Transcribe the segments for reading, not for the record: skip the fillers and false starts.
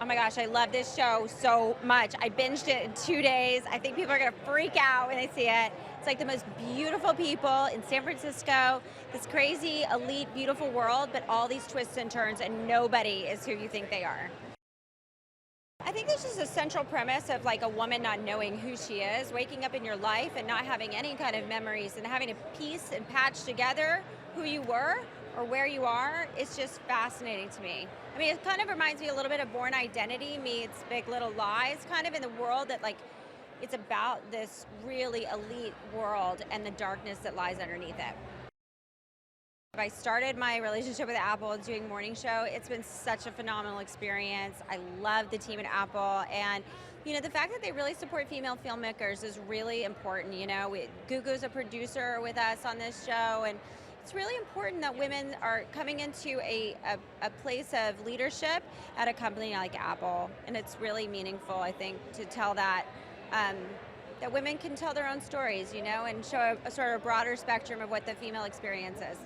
Oh my gosh, I love this show so much. I binged it in 2 days. I think people are going to freak out when they see it. It's like the most beautiful people in San Francisco, this crazy, elite, beautiful world, but all these twists and turns, and nobody is who you think they are. I think this is a central premise of like a woman not knowing who she is, waking up in your life and not having any kind of memories and having to piece and patch together who you were or where you are. It's just fascinating to me. I mean, it kind of reminds me a little bit of Born Identity meets Big Little Lies, kind of in the world that like it's about this really elite world and the darkness that lies underneath it. I started my relationship with Apple doing morning show. It's been such a phenomenal experience. I love the team at Apple, and the fact that they really support female filmmakers is really important. Gugu's a producer with us on this show, and it's really important that women are coming into a place of leadership at a company like Apple, and it's really meaningful, I think, to tell that that women can tell their own stories, and show a sort of broader spectrum of what the female experience is.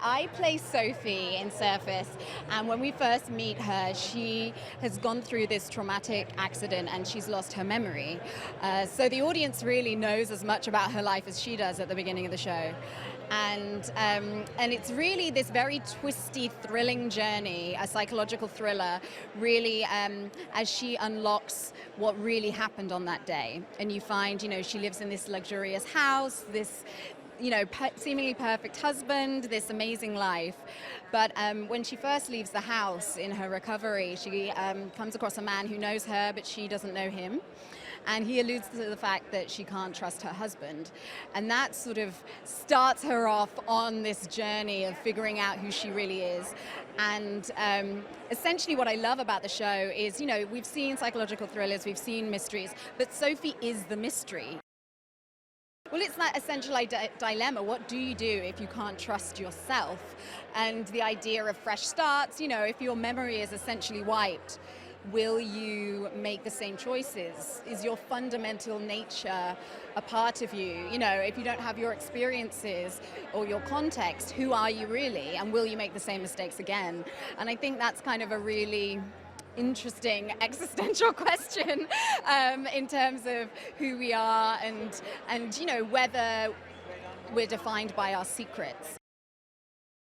I play Sophie in Surface, and when we first meet her, she has gone through this traumatic accident and she's lost her memory. So the audience really knows as much about her life as she does at the beginning of the show. And it's really this very twisty, thrilling journey, a psychological thriller, really, as she unlocks what really happened on that day. And you find, she lives in this luxurious house, this seemingly perfect husband, this amazing life. But when she first leaves the house in her recovery, she comes across a man who knows her, but she doesn't know him. And he alludes to the fact that she can't trust her husband. And that sort of starts her off on this journey of figuring out who she really is. And essentially what I love about the show is, we've seen psychological thrillers, we've seen mysteries, but Sophie is the mystery. Well, it's that essential dilemma. What do you do if you can't trust yourself? And the idea of fresh starts, if your memory is essentially wiped, will you make the same choices? Is your fundamental nature a part of you? If you don't have your experiences or your context, who are you really? And will you make the same mistakes again? And I think that's kind of a really interesting existential question in terms of who we are and whether we're defined by our secrets.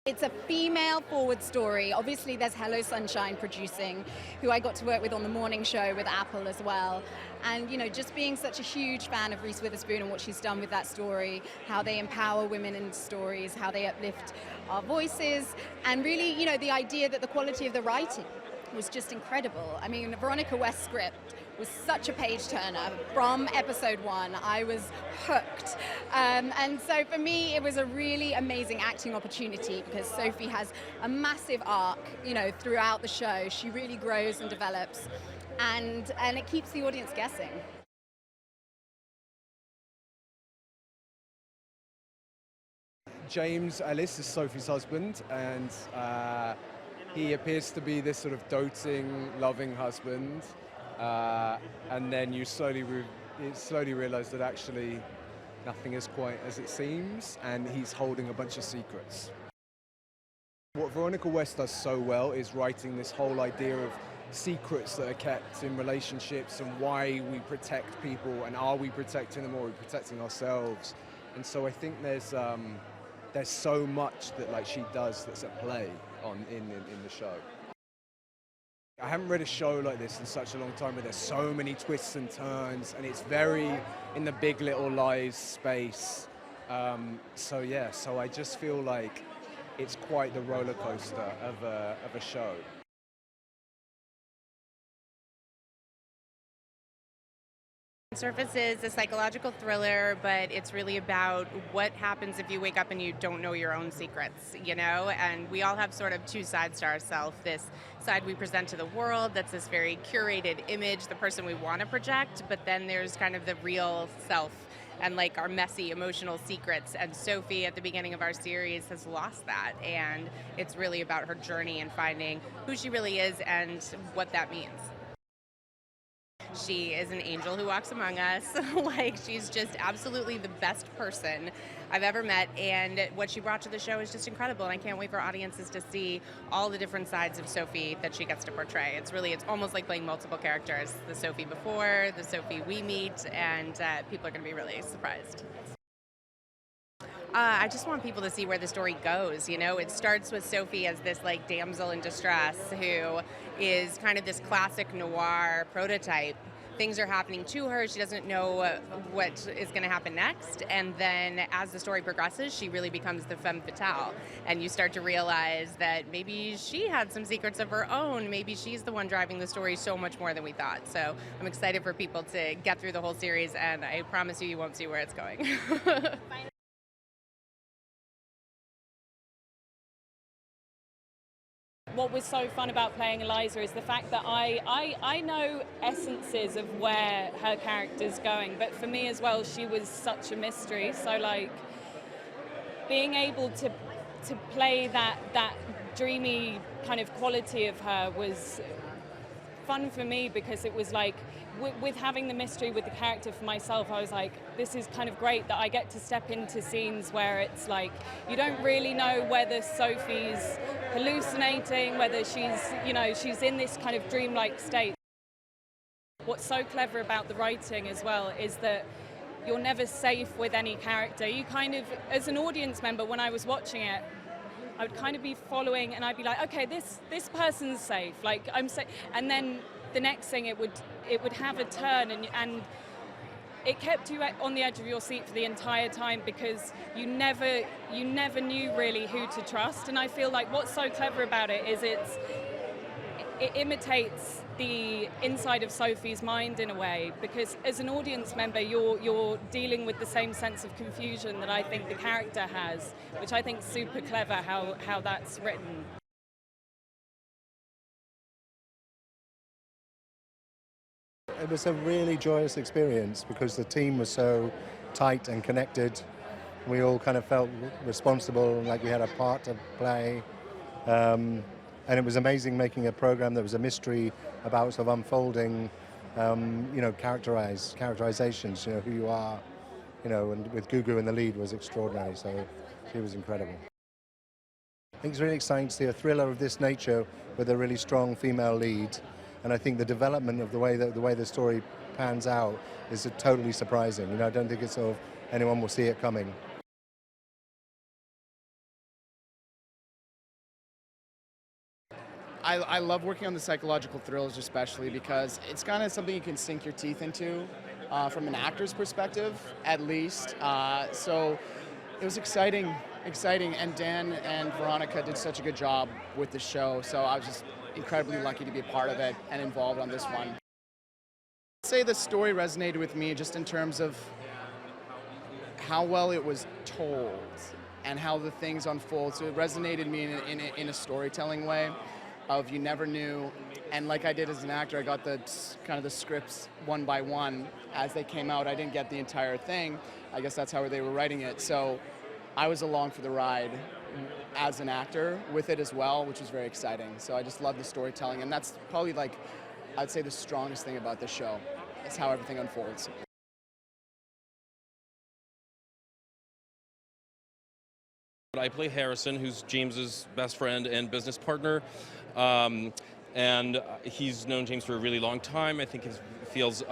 It's a female forward story. Obviously there's Hello Sunshine producing, who I got to work with on the morning show with Apple as well. And just being such a huge fan of Reese Witherspoon and what she's done with that story, how they empower women in stories, how they uplift our voices, and really the idea that the quality of the writing was just incredible. I mean, Veronica West's script was such a page turner. From episode 1, I was hooked. And so for me, it was a really amazing acting opportunity because Sophie has a massive arc, throughout the show. She really grows and develops, and it keeps the audience guessing. James Ellis is Sophie's husband, and he appears to be this sort of doting, loving husband, and then you slowly realize that actually nothing is quite as it seems, and he's holding a bunch of secrets. What Veronica West does so well is writing this whole idea of secrets that are kept in relationships and why we protect people, and are we protecting them or are we protecting ourselves? And so I think there's so much that she does that's at play in the show. I haven't read a show like this in such a long time, where there's so many twists and turns, and it's very in the Big Little Lies space. So I just feel like it's quite the roller coaster of a show. Surface is a psychological thriller, but it's really about what happens if you wake up and you don't know your own secrets, And we all have sort of two sides to ourselves. This side we present to the world, that's this very curated image, the person we want to project, but then there's kind of the real self and our messy emotional secrets. And Sophie, at the beginning of our series, has lost that, and it's really about her journey and finding who she really is and what that means. She is an angel who walks among us. She's just absolutely the best person. I've ever met, and what she brought to the show is just incredible, and I can't wait for audiences to see all the different sides of Sophie that she gets to portray. It's almost like playing multiple characters, the Sophie before, the Sophie we meet, and people are going to be really surprised. I just want people to see where the story goes. You know, it starts with Sophie as this like damsel in distress who is kind of this classic noir prototype. Things are happening to her. She doesn't know what is going to happen next. And then as the story progresses, she really becomes the femme fatale. And you start to realize that maybe she had some secrets of her own. Maybe she's the one driving the story so much more than we thought. So I'm excited for people to get through the whole series, and I promise you won't see where it's going. What was so fun about playing Eliza is the fact that I know essences of where her character's going, but for me as well, she was such a mystery. So like being able to play that dreamy kind of quality of her was fun for me, because it was like with having the mystery with the character for myself, I was like, this is kind of great that I get to step into scenes where it's like you don't really know whether Sophie's hallucinating, whether she's in this kind of dreamlike state. What's so clever about the writing as well is that you're never safe with any character. You kind of, as an audience member, when I was watching it, I would kind of be following, and I'd be like, okay, this person's safe, like I'm safe, and then the next thing it would have a turn, and it kept you on the edge of your seat for the entire time, because you never knew really who to trust. And I feel like what's so clever about it is it imitates the inside of Sophie's mind in a way, because as an audience member you're dealing with the same sense of confusion that I think the character has, which I think is super clever how that's written. It was a really joyous experience because the team was so tight and connected. We all kind of felt responsible, like we had a part to play. And it was amazing making a program that was a mystery about sort of unfolding, characterizations, who you are, and with Gugu in the lead was extraordinary, so she was incredible. I think it's really exciting to see a thriller of this nature with a really strong female lead, and I think the development of the way the story pans out is totally surprising. I don't think it's sort of anyone will see it coming. I love working on the psychological thrillers, especially because it's kind of something you can sink your teeth into from an actor's perspective, at least. So it was exciting, and Dan and Veronica did such a good job with the show, so I was just incredibly lucky to be a part of it and involved on this one. I'd say the story resonated with me just in terms of how well it was told and how the things unfold, so it resonated me in a storytelling way. Of you never knew, and like I did as an actor, I got the scripts one by one as they came out. I didn't get the entire thing. I guess that's how they were writing it. So I was along for the ride as an actor with it as well, which was very exciting. So I just love the storytelling, and that's probably I'd say the strongest thing about this show is how everything unfolds. I play Harrison, who's James's best friend and business partner, and he's known James for a really long time. I think he feels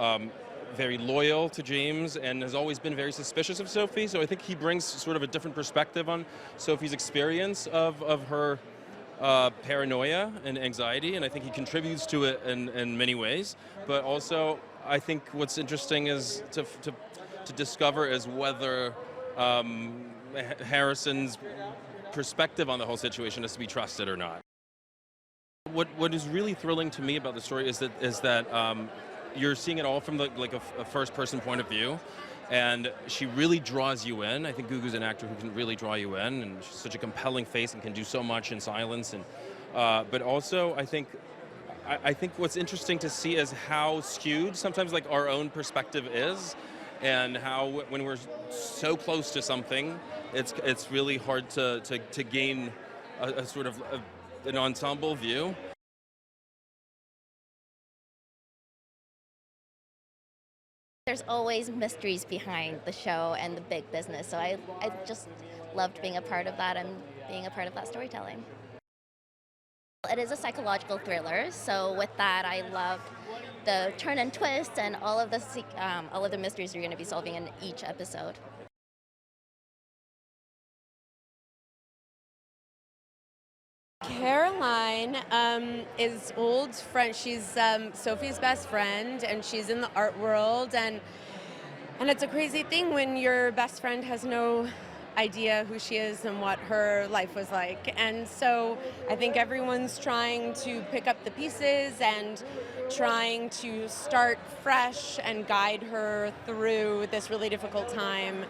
very loyal to James and has always been very suspicious of Sophie, so I think he brings sort of a different perspective on Sophie's experience of her paranoia and anxiety, and I think he contributes to it in many ways. But also, I think what's interesting is to discover is whether Harrison's perspective on the whole situation is to be trusted or not. What is really thrilling to me about the story is that you're seeing it all from a first-person point of view, and she really draws you in. I think Gugu's an actor who can really draw you in, and she's such a compelling face and can do so much in silence. And but also, I think what's interesting to see is how skewed sometimes our own perspective is, and how when we're so close to something, it's really hard to gain a sort of an ensemble view. There's always mysteries behind the show and the big business, so I just loved being a part of that and being a part of that storytelling. It is a psychological thriller, so with that I loved the turn and twist and all of the mysteries you're going to be solving in each episode. Caroline is old friend. She's Sophie's best friend, and she's in the art world. And it's a crazy thing when your best friend has no idea who she is and what her life was like. And so I think everyone's trying to pick up the pieces and trying to start fresh and guide her through this really difficult time.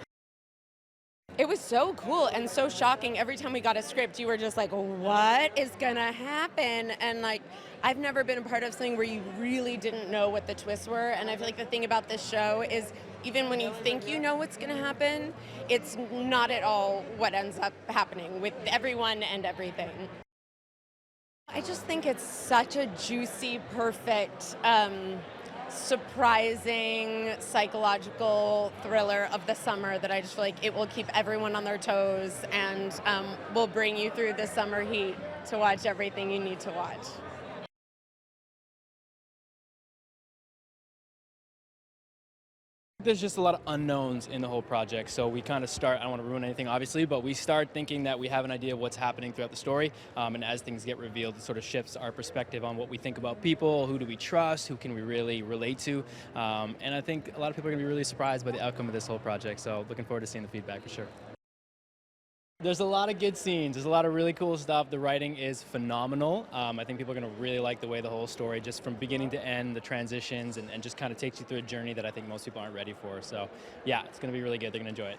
It was so cool and so shocking. Every time we got a script, you were just like, what is gonna happen? And like, I've never been a part of something where you really didn't know what the twists were. And I feel like the thing about this show is even when you think you know what's gonna happen, it's not at all what ends up happening with everyone and everything. I just think it's such a juicy, perfect, surprising psychological thriller of the summer that I just feel like it will keep everyone on their toes and will bring you through the summer heat to watch everything you need to watch. There's just a lot of unknowns in the whole project, so we kind of start, I don't want to ruin anything obviously, but we start thinking that we have an idea of what's happening throughout the story, and as things get revealed, it sort of shifts our perspective on what we think about people, who do we trust, who can we really relate to, and I think a lot of people are going to be really surprised by the outcome of this whole project, so looking forward to seeing the feedback for sure. There's a lot of good scenes. There's a lot of really cool stuff. The writing is phenomenal. I think people are going to really like the way the whole story, just from beginning to end, the transitions, and just kind of takes you through a journey that I think most people aren't ready for. So yeah, it's going to be really good. They're going to enjoy it.